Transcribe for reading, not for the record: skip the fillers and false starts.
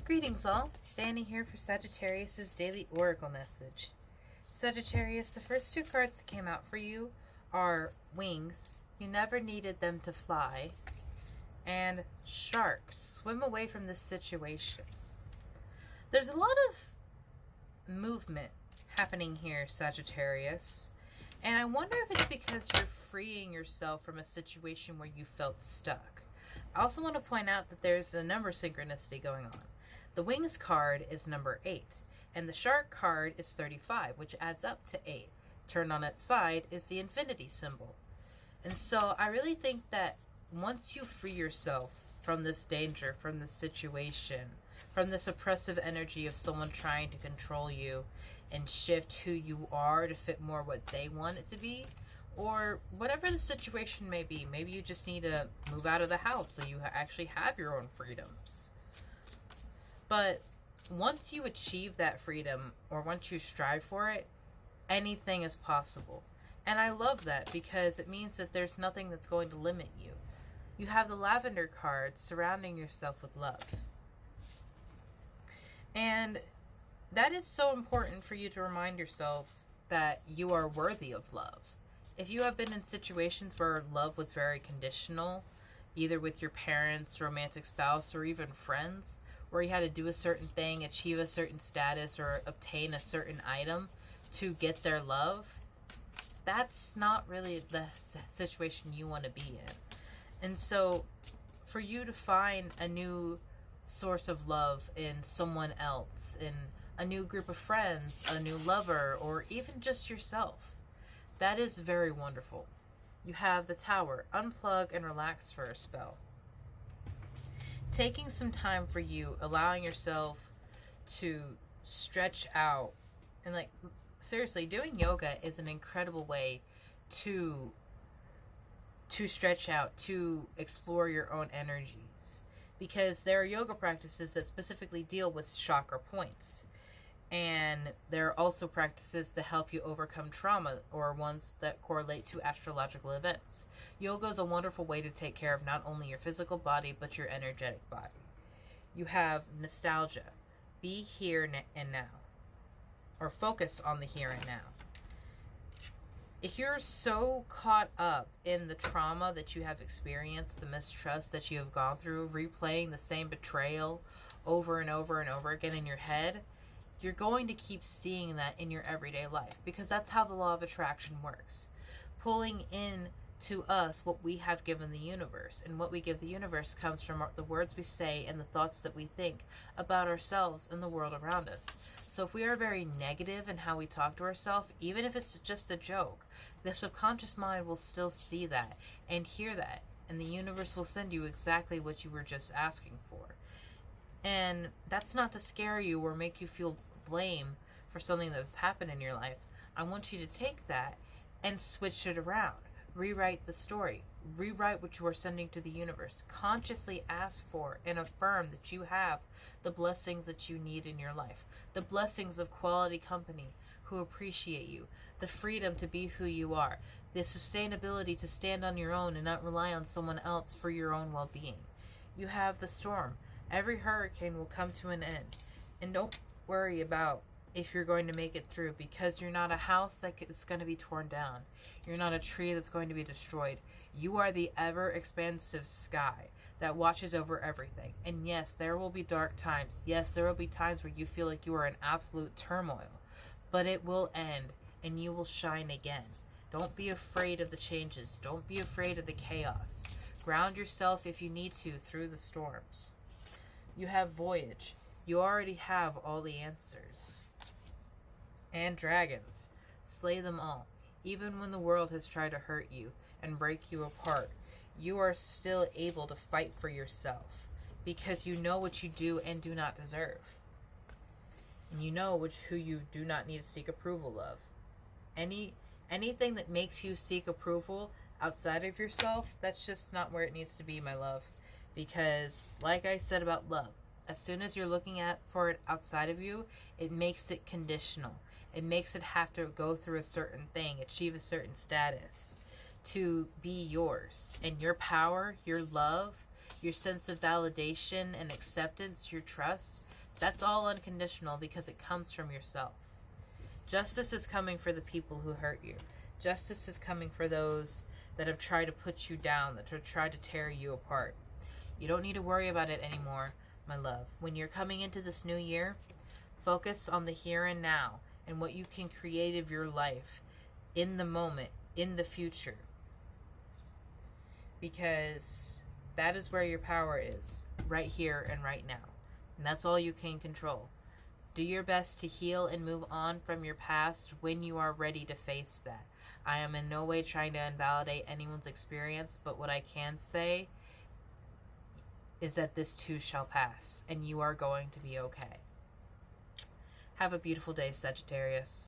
Greetings all, Fanny here for Sagittarius' daily oracle message. Sagittarius, the first two cards that came out for you are Wings, you never needed them to fly, and Shark, swim away from this situation. There's a lot of movement happening here, Sagittarius, and I wonder if it's because you're freeing yourself from a situation where you felt stuck. I also want to point out that there's a number synchronicity going on. The Wings card is number 8, and the Shark card is 35, which adds up to 8. Turned on its side is the infinity symbol. And so I really think that once you free yourself from this danger, from this situation, from this oppressive energy of someone trying to control you and shift who you are to fit more what they want it to be, or whatever the situation may be, maybe you just need to move out of the house so you actually have your own freedoms. But once you achieve that freedom, or once you strive for it, anything is possible. And I love that because it means that there's nothing that's going to limit you. You have the Lavender card, surrounding yourself with love. And that is so important for you to remind yourself that you are worthy of love. If you have been in situations where love was very conditional, either with your parents, romantic spouse, or even friends, where you had to do a certain thing, achieve a certain status, or obtain a certain item to get their love, that's not really the situation you want to be in. And so for you to find a new source of love in someone else, in a new group of friends, a new lover, or even just yourself, that is very wonderful. You have the Tower, unplug and relax for a spell. Taking some time for you, allowing yourself to stretch out, and like, seriously, doing yoga is an incredible way to stretch out, to explore your own energies, because there are yoga practices that specifically deal with chakra points, and there are also practices to help you overcome trauma, or ones that correlate to astrological events. Yoga is a wonderful way to take care of not only your physical body, but your energetic body. You have nostalgia. Be here and now, or focus on the here and now. If you're so caught up in the trauma that you have experienced, the mistrust that you have gone through, replaying the same betrayal over and over and over again in your head, you're going to keep seeing that in your everyday life, because that's how the law of attraction works. Pulling in to us what we have given the universe, and what we give the universe comes from the words we say and the thoughts that we think about ourselves and the world around us. So if we are very negative in how we talk to ourselves, even if it's just a joke, the subconscious mind will still see that and hear that, and the universe will send you exactly what you were just asking for. And that's not to scare you or make you feel blame for something that's happened in your life. I want you to take that and switch it around. Rewrite the story. Rewrite what you are sending to the universe. Consciously ask for and affirm that you have the blessings that you need in your life. The blessings of quality company who appreciate you. The freedom to be who you are. The sustainability to stand on your own and not rely on someone else for your own well-being. You have the storm. Every hurricane will come to an end. And don't worry about if you're going to make it through, because you're not a house that is going to be torn down. You're not a tree that's going to be destroyed. You are the ever-expansive sky that watches over everything. And yes, there will be dark times. Yes, there will be times where you feel like you are in absolute turmoil. But it will end, and you will shine again. Don't be afraid of the changes. Don't be afraid of the chaos. Ground yourself if you need to through the storms. You have Voyage. You already have all the answers. And Dragons. Slay them all. Even when the world has tried to hurt you and break you apart, you are still able to fight for yourself, because you know what you do and do not deserve. And you know who you do not need to seek approval of. Anything that makes you seek approval outside of yourself, that's just not where it needs to be, my love. Because, like I said about love, as soon as you're looking for it outside of you, it makes it conditional. It makes it have to go through a certain thing, achieve a certain status to be yours. And your power, your love, your sense of validation and acceptance, your trust, that's all unconditional because it comes from yourself. Justice is coming for the people who hurt you. Justice is coming for those that have tried to put you down, that have tried to tear you apart. You don't need to worry about it anymore, my love. When you're coming into this new year, focus on the here and now and what you can create of your life in the moment, in the future. Because that is where your power is, right here and right now. And that's all you can control. Do your best to heal and move on from your past when you are ready to face that. I am in no way trying to invalidate anyone's experience, but what I can say is that this too shall pass, and you are going to be okay. Have a beautiful day, Sagittarius.